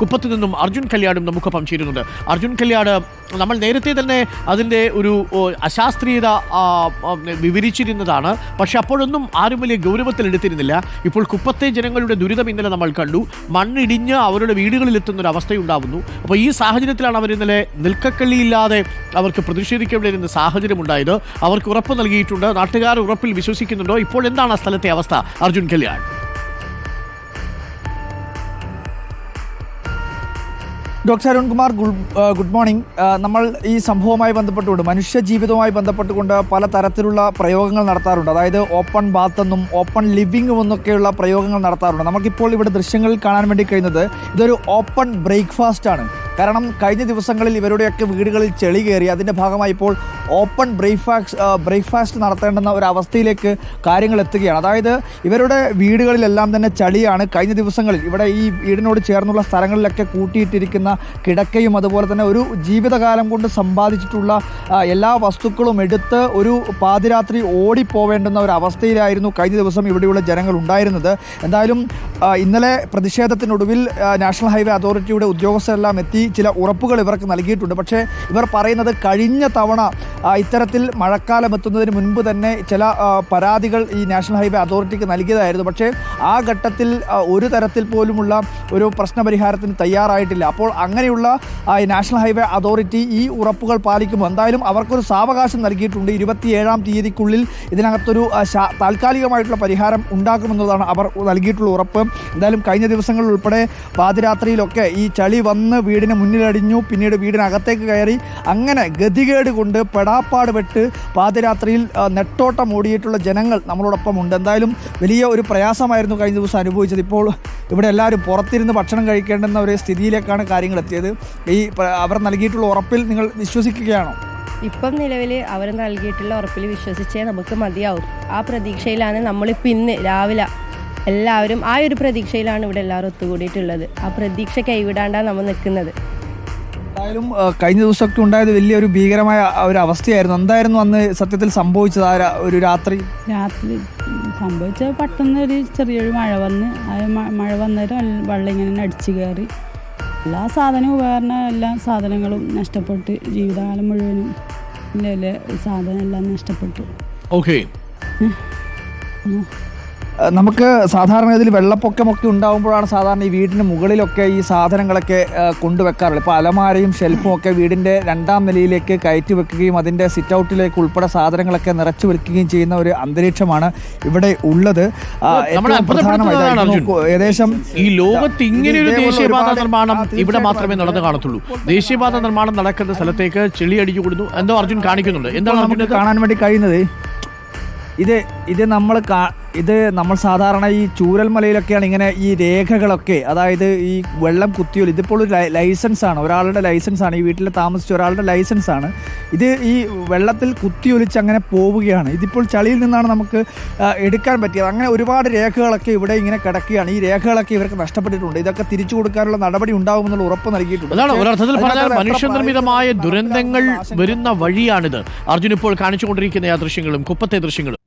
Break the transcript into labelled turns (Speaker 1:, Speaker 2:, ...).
Speaker 1: കുപ്പത്ത് നിന്നും അർജുൻ കല്യാടും നമുക്കൊപ്പം ചേരുന്നുണ്ട്. അർജുൻ കല്യാട്, നമ്മൾ നേരത്തെ തന്നെ അതിൻ്റെ ഒരു അശാസ്ത്രീയത വിവരിച്ചിരുന്നതാണ്. പക്ഷെ അപ്പോഴൊന്നും ആരും വലിയ ഗൗരവത്തിലെടുത്തിരുന്നില്ല. ഇപ്പോൾ കുപ്പത്തെ ജനങ്ങളുടെ ദുരിതം ഇന്നലെ നമ്മൾ കണ്ടു. മണ്ണിടിഞ്ഞ് അവരുടെ വീടുകളിലെത്തുന്നൊരു അവസ്ഥയുണ്ടാവുന്നു. അപ്പോൾ ഈ സാഹചര്യത്തിലാണ് അവർ ഇന്നലെ നിൽക്കക്കള്ളിയില്ലാതെ അവർക്ക് പ്രതിഷേധിക്കേണ്ടിയിരുന്ന സാഹചര്യമുണ്ടായത്. അവർക്ക് ഉറപ്പ് നൽകിയിട്ടുണ്ട്. നാട്ടുകാർ ഉറപ്പിൽ വിശ്വസിക്കുന്നുണ്ടോ? ഇപ്പോൾ എന്താണ് ആ സ്ഥലത്തെ അവസ്ഥ, Arjun Kalyan?
Speaker 2: Doctor Arunkumar, good morning. നമ്മൾ ഈ സംഭവവുമായി ബന്ധപ്പെട്ടുകൊണ്ട്, മനുഷ്യ ജീവിതവുമായി ബന്ധപ്പെട്ടുകൊണ്ട് പല തരത്തിലുള്ള പ്രയോഗങ്ങൾ നടത്താറുണ്ട്. അതായത് ഓപ്പൺ ബാത്ത് എന്നും ഓപ്പൺ ലിവിംഗും എന്നൊക്കെയുള്ള പ്രയോഗങ്ങൾ നടത്താറുണ്ട്. നമുക്കിപ്പോൾ ഇവിടെ ദൃശ്യങ്ങളിൽ കാണാൻ വേണ്ടി കഴിയുന്നത് ഇതൊരു ഓപ്പൺ ബ്രേക്ക്ഫാസ്റ്റ് ആണ്. കാരണം കഴിഞ്ഞ ദിവസങ്ങളിൽ ഇവരുടെയൊക്കെ വീടുകളിൽ ചെളി കയറി. അതിൻ്റെ ഭാഗമായി ഇപ്പോൾ ഓപ്പൺ ബ്രേക്ക്ഫാസ്റ്റ് നടത്തേണ്ടുന്ന ഒരു അവസ്ഥയിലേക്ക് കാര്യങ്ങൾ എത്തുകയാണ്. അതായത് ഇവരുടെ വീടുകളിലെല്ലാം തന്നെ ചളിയാണ്. കഴിഞ്ഞ ദിവസങ്ങളിൽ ഇവിടെ ഈ വീടിനോട് ചേർന്നുള്ള സ്ഥലങ്ങളിലൊക്കെ കൂട്ടിയിട്ടിരിക്കുന്ന കിടക്കയും അതുപോലെ തന്നെ ഒരു ജീവിതകാലം കൊണ്ട് സമ്പാദിച്ചിട്ടുള്ള എല്ലാ വസ്തുക്കളും എടുത്ത് ഒരു പാതിരാത്രി ഓടിപ്പോവേണ്ടുന്ന ഒരു അവസ്ഥയിലായിരുന്നു കഴിഞ്ഞ ദിവസം ഇവിടെയുള്ള ജനങ്ങൾ ഉണ്ടായിരുന്നത്. എന്തായാലും ഇന്നലെ പ്രതിഷേധത്തിനൊടുവിൽ നാഷണൽ ഹൈവേ അതോറിറ്റിയുടെ ഉദ്യോഗസ്ഥരെല്ലാം എത്തി ചില ഉറപ്പുകൾ ഇവർക്ക് നൽകിയിട്ടുണ്ട്. പക്ഷേ ഇവർ പറയുന്നത് കഴിഞ്ഞ തവണ ഇത്തരത്തിൽ മഴക്കാലം എത്തുന്നതിന് മുൻപ് തന്നെ ചില പരാതികൾ ഈ നാഷണൽ ഹൈവേ അതോറിറ്റിക്ക് നൽകിയതായിരുന്നു. പക്ഷേ ആ ഘട്ടത്തിൽ ഒരു തരത്തിൽ പോലുമുള്ള ഒരു പ്രശ്നപരിഹാരത്തിന് തയ്യാറായിട്ടില്ല. അപ്പോൾ അങ്ങനെയുള്ള നാഷണൽ ഹൈവേ അതോറിറ്റി ഈ ഉറപ്പുകൾ പാലിക്കുമ്പോൾ എന്തായാലും അവർക്കൊരു സാവകാശം നൽകിയിട്ടുണ്ട്. 27-ാം തീയതിക്കുള്ളിൽ ഇതിനകത്തൊരു താൽക്കാലികമായിട്ടുള്ള പരിഹാരം ഉണ്ടാക്കുമെന്നതാണ് അവർ നൽകിയിട്ടുള്ള ഉറപ്പ്. എന്തായാലും കഴിഞ്ഞ ദിവസങ്ങളിൽ ഉൾപ്പെടെ പാതിരാത്രിയിലൊക്കെ ഈ ചളി വന്ന് വീടിന് മുന്നിലടിഞ്ഞു, പിന്നീട് വീടിനകത്തേക്ക് കയറി, അങ്ങനെ ഗതികേട് കൊണ്ട് പെടാപ്പാട് പെട്ട് പാതിരാത്രിയിൽ നെട്ടോട്ടം ഓടിയിട്ടുള്ള ജനങ്ങൾ നമ്മളോടൊപ്പം ഉണ്ട്. എന്തായാലും വലിയ ഒരു പ്രയാസമായിരുന്നു കഴിഞ്ഞ ദിവസം അനുഭവിച്ചത്. ഇപ്പോൾ ഇവിടെ എല്ലാവരും പുറത്തിരുന്ന് ഭക്ഷണം കഴിക്കേണ്ടുന്ന ഒരു സ്ഥിതിയിലേക്കാണ് കാര്യങ്ങൾ എത്തിയത്. ഈ അവർ നൽകിയിട്ടുള്ള ഉറപ്പിൽ നിങ്ങൾ വിശ്വസിക്കുകയാണോ?
Speaker 3: ഇപ്പം നിലവിൽ അവർ നൽകിയിട്ടുള്ള ഉറപ്പിൽ വിശ്വസിച്ചേ നമുക്ക് മതിയാവും. ആ പ്രതീക്ഷയിലാണ് നമ്മളിപ്പോൾ ഇന്ന് രാവിലെ എല്ലാവരും ആ ഒരു പ്രതീക്ഷയിലാണ് ഇവിടെ എല്ലാവരും ഒത്തുകൂടിയിട്ടുള്ളത്. ആ പ്രതീക്ഷ കൈവിടാണ്ടാണ് നമ്മൾ നിൽക്കുന്നത്.
Speaker 2: എന്തായാലും കഴിഞ്ഞ ദിവസമൊക്കെ ഉണ്ടായത് വലിയൊരു ഭീകരമായ ഒരു അവസ്ഥയായിരുന്നു. എന്തായിരുന്നു അന്ന് സത്യത്തിൽ സംഭവിച്ചത്? ഒരു രാത്രി
Speaker 4: സംഭവിച്ച പെട്ടെന്ന് ഒരു ചെറിയൊരു മഴ വന്ന്, മഴ വന്നേരം വെള്ളം ഇങ്ങനെ അടിച്ചു കയറി എല്ലാ എല്ലാ സാധനങ്ങളും നഷ്ടപ്പെട്ട്, ജീവിതകാലം മുഴുവനും സാധനം എല്ലാം നഷ്ടപ്പെട്ടു.
Speaker 1: ഓക്കെ,
Speaker 2: നമുക്ക് സാധാരണ ഇതിൽ വെള്ളപ്പൊക്കമൊക്കെ ഉണ്ടാകുമ്പോഴാണ് സാധാരണ ഈ വീടിന് മുകളിലൊക്കെ ഈ സാധനങ്ങളൊക്കെ കൊണ്ടുവെക്കാറുള്ളത്. ഇപ്പോൾ അലമാരയും ഷെൽഫും ഒക്കെ വീടിൻ്റെ 2ാം നിലയിലേക്ക് കയറ്റി വെക്കുകയും അതിൻ്റെ സിറ്റ് ഔട്ടിലേക്ക് ഉൾപ്പെടെ സാധനങ്ങളൊക്കെ നിറച്ചു വെക്കുകയും ചെയ്യുന്ന ഒരു അന്തരീക്ഷമാണ് ഇവിടെ ഉള്ളത്. ഏകദേശം
Speaker 1: ഈ ലോകത്ത് ഇങ്ങനെയൊരു ദേശീയപാത നിർമ്മാണം ഇവിടെ മാത്രമേ നടന്നു കാണത്തുള്ളൂ. ദേശീയപാത നിർമ്മാണം നടക്കുന്ന സ്ഥലത്തേക്ക് ചെളി അടിച്ചു കൊടുത്തു. എന്തോ അർജുൻ കാണിക്കുന്നുണ്ട്. എന്താണ്
Speaker 2: നമുക്ക് കാണാൻ വേണ്ടി കഴിയുന്നത്? ഇത് നമ്മൾ സാധാരണ ഈ ചൂരൽമലയിലൊക്കെയാണ് ഇങ്ങനെ ഈ രേഖകളൊക്കെ, അതായത് ഈ വെള്ളം കുത്തിയൊലി, ഇതിപ്പോൾ ഒരു ലൈസൻസാണ്, ഒരാളുടെ ലൈസൻസാണ്, ഈ വീട്ടിൽ താമസിച്ച ഒരാളുടെ ലൈസൻസാണ്. ഇത് ഈ വെള്ളത്തിൽ കുത്തിയൊലിച്ച് അങ്ങനെ പോവുകയാണ്. ഇതിപ്പോൾ ചളിയിൽ നിന്നാണ് നമുക്ക് എടുക്കാൻ പറ്റിയത്. അങ്ങനെ ഒരുപാട് രേഖകളൊക്കെ ഇവിടെ ഇങ്ങനെ കിടക്കുകയാണ്. ഈ രേഖകളൊക്കെ ഇവർക്ക് നഷ്ടപ്പെട്ടിട്ടുണ്ട്. ഇതൊക്കെ തിരിച്ചു കൊടുക്കാനുള്ള നടപടി ഉണ്ടാകുമെന്നുള്ള ഉറപ്പ് നൽകിയിട്ടുണ്ട്.
Speaker 1: അതാണ് ഒരർത്ഥത്തിൽ പറഞ്ഞാൽ മനുഷ്യനിർമ്മിതമായ ദുരന്തങ്ങൾ വരുന്ന വഴിയാണിത്. അർജുൻ ഇപ്പോൾ കാണിച്ചുകൊണ്ടിരിക്കുന്ന ആ ദൃശ്യങ്ങളും കുപ്പത്തെ ദൃശ്യങ്ങളും